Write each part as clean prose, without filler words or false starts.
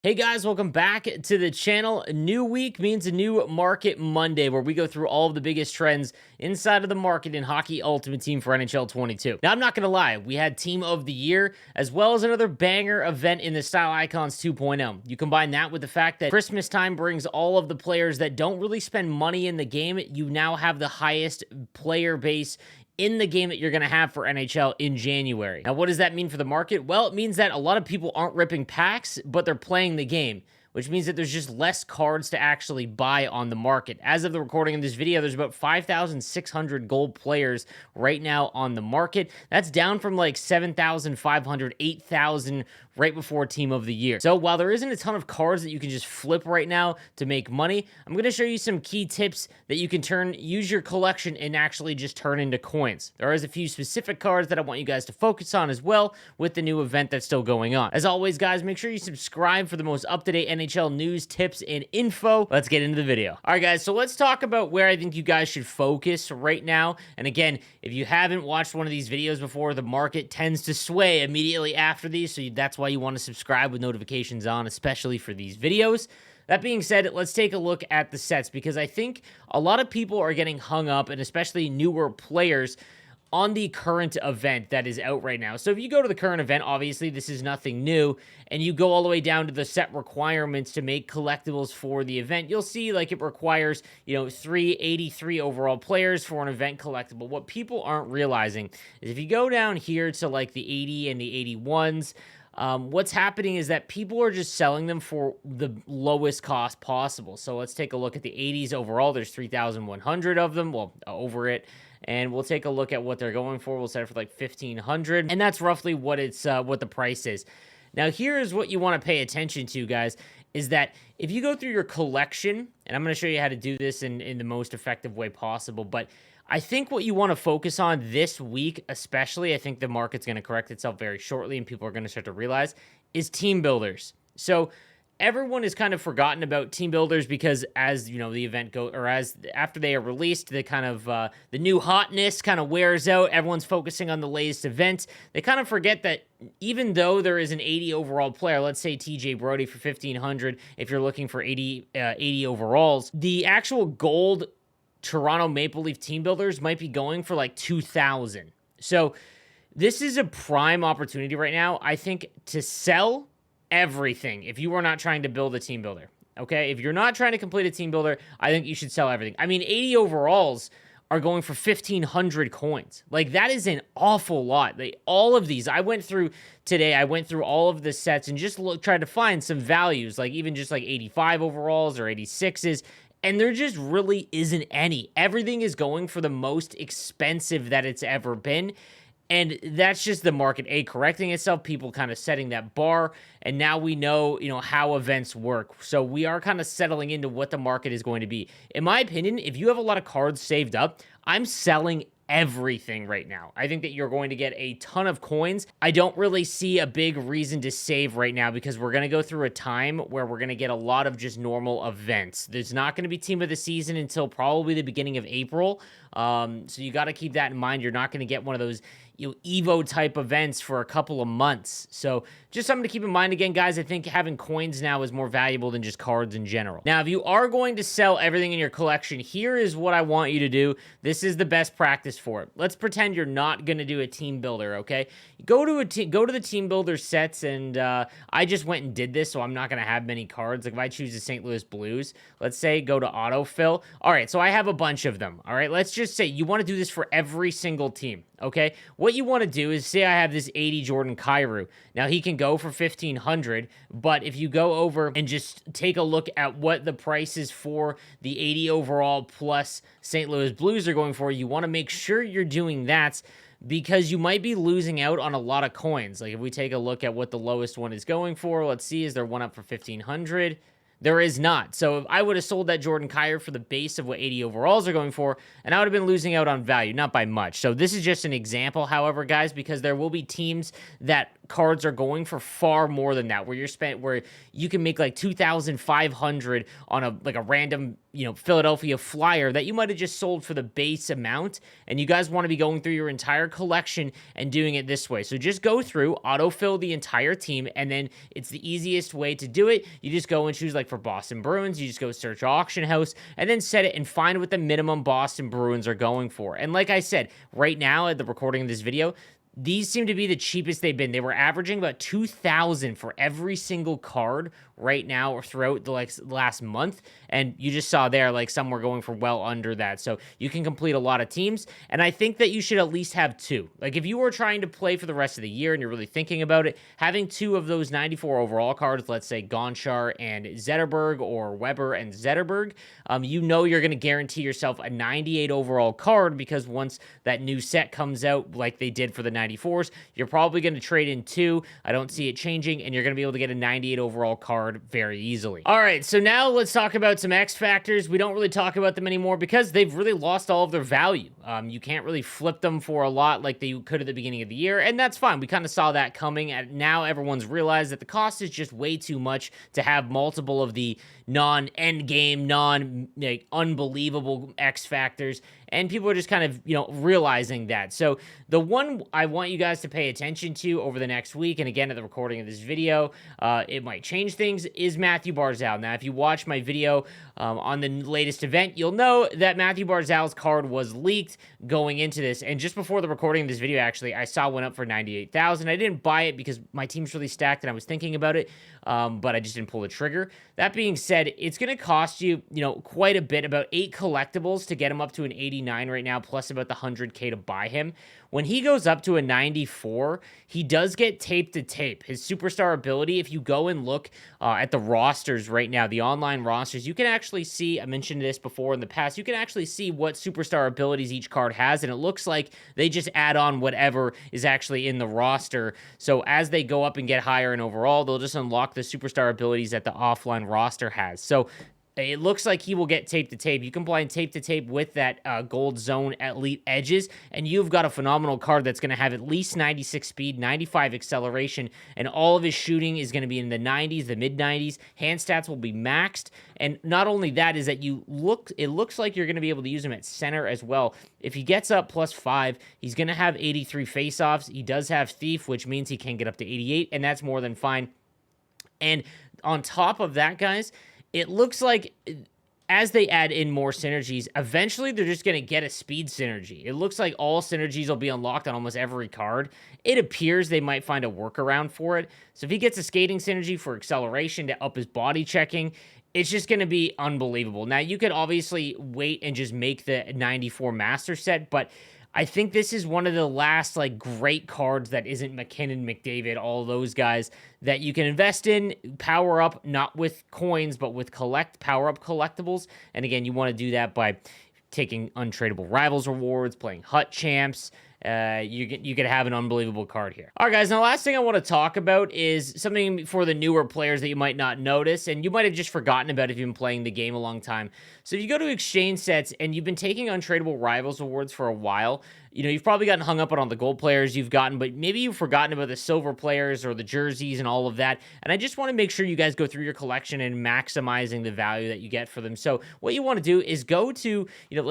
Hey guys, welcome back to the channel. A new week means a new Market Monday where we go through all of the biggest trends inside of the market in Hockey Ultimate Team for NHL 22. Now, I'm not going to lie, we had Team of the Year as well as another banger event in the Style Icons 2.0. You combine that with the fact that Christmas time brings all of the players that don't really spend money in the game. You now have the highest player base in the game that you're going to have for NHL in January. Now, what does that mean for the market? Well, it means that a lot of people aren't ripping packs, but they're playing the game, which means that there's just less cards to actually buy on the market. As of the recording of this video, there's about 5,600 gold players right now on the market. That's down from like 7,500, 8,000 right before Team of the Year. So while there isn't a ton of cards that you can just flip right now to make money, I'm going to show you some key tips that you can use your collection and actually just turn into coins. There is a few specific cards that I want you guys to focus on as well with the new event that's still going on. As always, guys, make sure you subscribe for the most up-to-date NHL news, tips, and info. Let's get into the video. All right, guys, so let's talk about where I think you guys should focus right now. And again, if you haven't watched one of these videos before, the market tends to sway immediately after these, so that's why you want to subscribe with notifications on, especially for these videos. That being said, let's take a look at the sets, because I think a lot of people are getting hung up, and especially newer players, on the current event that is out right now. So if you go to the current event, obviously this is nothing new, and you go all the way down to the set requirements to make collectibles for the event, you'll see like it requires, 383 overall players for an event collectible. What people aren't realizing is if you go down here to like the 80 and the 81s, what's happening is that people are just selling them for the lowest cost possible. So let's take a look at the 80s overall. There's 3,100 of them, well, over it. And we'll take a look at what they're going for. We'll set it for like 1,500, and that's roughly what what the price is. Now, here's what you want to pay attention to, guys, is that if you go through your collection, and I'm going to show you how to do this in the most effective way possible, but I think what you want to focus on this week, especially, I think the market's going to correct itself very shortly, and people are going to start to realize, is team builders. So everyone has kind of forgotten about team builders because as the event goes, or as after they are released, the kind of the new hotness kind of wears out. Everyone's focusing on the latest event. They kind of forget that even though there is an 80 overall player, let's say TJ Brody for 1,500, if you're looking for 80 overalls, the actual gold Toronto Maple Leaf team builders might be going for like 2,000. So this is a prime opportunity right now, I think, to sell everything if you are not trying to build a team builder. Okay, if you're not trying to complete a team builder, I think you should sell everything. I mean, 80 overalls are going for 1,500 coins. Like, that is an awful lot. All of these, I went through all of the sets and just tried to find some values, like even just like 85 overalls or 86s, and there just really isn't any. Everything is going for the most expensive that it's ever been. And that's just the market, correcting itself, people kind of setting that bar, and now we know, how events work. So we are kind of settling into what the market is going to be. In my opinion, if you have a lot of cards saved up, I'm selling everything right now. I think that you're going to get a ton of coins. I don't really see a big reason to save right now because we're going to go through a time where we're going to get a lot of just normal events. There's not going to be team of the season until probably the beginning of April. So you got to keep that in mind. You're not going to get one of those Evo type events for a couple of months. So just something to keep in mind. Again, guys, I think having coins now is more valuable than just cards in general. Now, if you are going to sell everything in your collection, here is what I want you to do. This is the best practice for it. Let's pretend you're not going to do a team builder, okay? Go to the team builder sets, and I just went and did this, so I'm not going to have many cards. Like if I choose the St. Louis Blues, let's say, go to autofill. All right, so I have a bunch of them. All right, let's just say you want to do this for every single team. Okay, what you want to do is say I have this 80 Jordan Kyrou. Now he can go for 1,500, but if you go over and just take a look at what the prices for the 80 overall plus St. Louis Blues are going for, you want to make sure you're doing that because you might be losing out on a lot of coins. Like if we take a look at what the lowest one is going for, let's see, is there one up for 1,500? There is not. So if I would have sold that Jordan Kyrou for the base of what 80 overalls are going for, and I would have been losing out on value, not by much. So this is just an example, however, guys, because there will be teams that cards are going for far more than that, where you can make like 2,500 on a random, Philadelphia Flyer that you might have just sold for the base amount, and you guys want to be going through your entire collection and doing it this way. So just go through, autofill the entire team, and then it's the easiest way to do it. You just go and choose, like for Boston Bruins, you just go search auction house, and then set it and find what the minimum Boston Bruins are going for. And like I said, right now at the recording of this video, these seem to be the cheapest they've been. They were averaging about 2,000 for every single card right now or throughout the last month, and you just saw there some were going for well under that. So you can complete a lot of teams, and I think that you should at least have two. Like if you were trying to play for the rest of the year and you're really thinking about it, having two of those 94 overall cards, let's say Gonchar and Zetterberg or Weber and Zetterberg, you're going to guarantee yourself a 98 overall card, because once that new set comes out like they did for the 94s, you're probably going to trade in two. I don't see it changing, and you're going to be able to get a 98 overall card very easily. All right, so now let's talk about some X factors. We don't really talk about them anymore because they've really lost all of their value. You can't really flip them for a lot like they could at the beginning of the year, and that's fine. We kind of saw that coming, and now everyone's realized that the cost is just way too much to have multiple of the non-endgame, unbelievable X factors, and people are just kind of, realizing that. So the one I want you guys to pay attention to over the next week, and again at the recording of this video, it might change things, is Matthew Barzal. Now, if you watch my video on the latest event, you'll know that Matthew Barzal's card was leaked going into this, and just before the recording of this video, actually, I saw one up for 98,000. I didn't buy it because my team's really stacked and I was thinking about it, but I just didn't pull the trigger. That being said, it's going to cost you, quite a bit, about 8 collectibles to get him up to an 89 right now, plus about the 100K to buy him. When he goes up to a 94, he does get tape to tape. His superstar ability, if you go and look at the rosters right now, the online rosters, you can actually see, I mentioned this before in the past, you can actually see what superstar abilities each card has, and it looks like they just add on whatever is actually in the roster. So as they go up and get higher in overall, they'll just unlock the superstar abilities that the offline roster has. So it looks like he will get tape to tape. You combine tape to tape with that gold zone elite edges, and you've got a phenomenal card that's going to have at least 96 speed, 95 acceleration, and all of his shooting is going to be in the 90s, the mid 90s. Hand stats will be maxed, and not only that is that it looks like you're going to be able to use him at center as well. If he gets up +5, he's going to have 83 faceoffs. He does have Thief, which means he can get up to 88, and that's more than fine. And on top of that, guys, it looks like as they add in more synergies, eventually they're just going to get a speed synergy. It looks like all synergies will be unlocked on almost every card. It appears they might find a workaround for it. So if he gets a skating synergy for acceleration to up his body checking, it's just going to be unbelievable. Now, you could obviously wait and just make the 94 master set, but I think this is one of the last great cards that isn't McKinnon, McDavid, all those guys that you can invest in, power up, not with coins, but with power up collectibles. And again, you want to do that by taking untradeable rivals rewards, playing Hut Champs. You could have an unbelievable card here. All right, guys, now the last thing I want to talk about is something for the newer players that you might not notice, and you might have just forgotten about if you've been playing the game a long time. So if you go to exchange sets and you've been taking untradeable rivals awards for a while, you've probably gotten hung up on the gold players you've gotten, but maybe you've forgotten about the silver players or the jerseys and all of that. And I just want to make sure you guys go through your collection and maximizing the value that you get for them. So what you want to do is go to,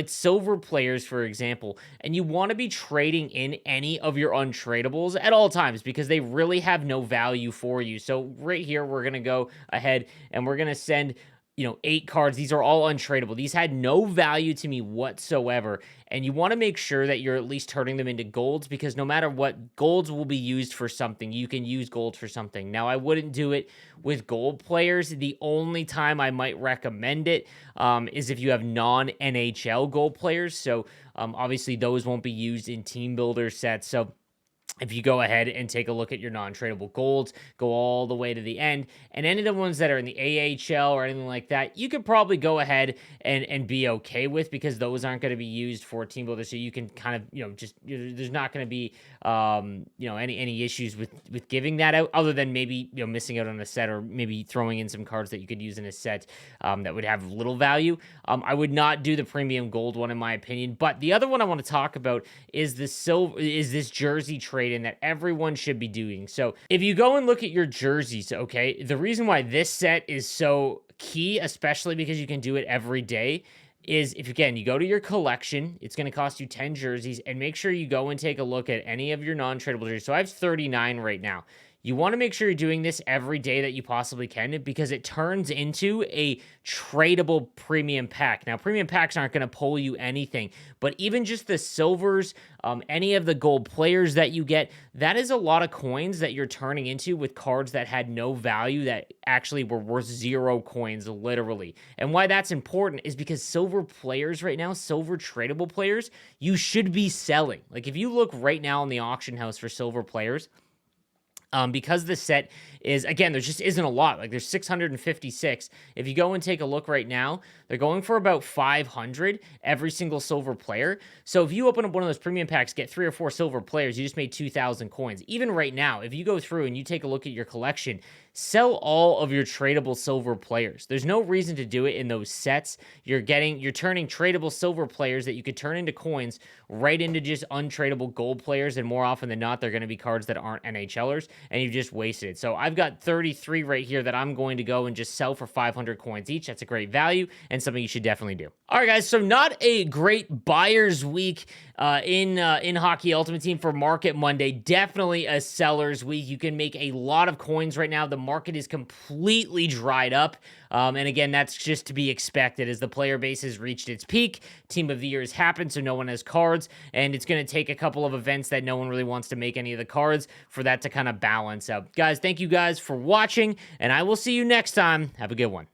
silver players, for example, and you want to be trading in any of your untradables at all times because they really have no value for you. So right here, we're going to go ahead and we're going to send 8 cards. These are all untradeable. These had no value to me whatsoever. And you want to make sure that you're at least turning them into golds, because no matter what, golds will be used for something. You can use golds for something. Now, I wouldn't do it with gold players. The only time I might recommend it is if you have non-NHL gold players. So obviously those won't be used in team builder sets. So if you go ahead and take a look at your non-tradable golds, go all the way to the end, and any of the ones that are in the AHL or anything like that, you could probably go ahead and be okay with, because those aren't going to be used for team builders. So you can kind of, there's not going to be, any issues with giving that out, other than maybe, missing out on a set, or maybe throwing in some cards that you could use in a set that would have little value. I would not do the premium gold one, in my opinion. But the other one I want to talk about is this jersey trade trade in that everyone should be doing. So if you go and look at your jerseys, okay, the reason why this set is so key, especially because you can do it every day, is if, again, you go to your collection, it's going to cost you 10 jerseys, and make sure you go and take a look at any of your non-tradable jerseys. So I have 39 right now. You want to make sure you're doing this every day that you possibly can, because it turns into a tradable premium pack. Now, premium packs aren't going to pull you anything, but even just the silvers, any of the gold players that you get, that is a lot of coins that you're turning into with cards that had no value, that actually were worth 0 coins, literally. And why that's important is because silver players right now, silver tradable players, you should be selling. Like, if you look right now in the auction house for silver players, because this set is, again, there just isn't a lot. Like, there's 656. If you go and take a look right now, they're going for about 500 every single silver player. So if you open up one of those premium packs, get 3 or 4 silver players, you just made 2,000 coins. Even right now, if you go through and you take a look at your collection, sell all of your tradable silver players. There's no reason to do it in those sets. You're turning tradable silver players that you could turn into coins right into just untradeable gold players, and more often than not, they're going to be cards that aren't NHLers, and you've just wasted it. So I've got 33 right here that I'm going to go and just sell for 500 coins each. That's a great value and something you should definitely do. All right, guys, so not a great buyer's week in Hockey Ultimate Team for Market Monday. Definitely a seller's week. You can make a lot of coins right now. The market is completely dried up. And again, that's just to be expected as the player base has reached its peak. Team of the Year has happened, so no one has cards, and it's going to take a couple of events that no one really wants to make any of the cards for that to kind of balance out. Guys, thank you guys for watching, and I will see you next time. Have a good one.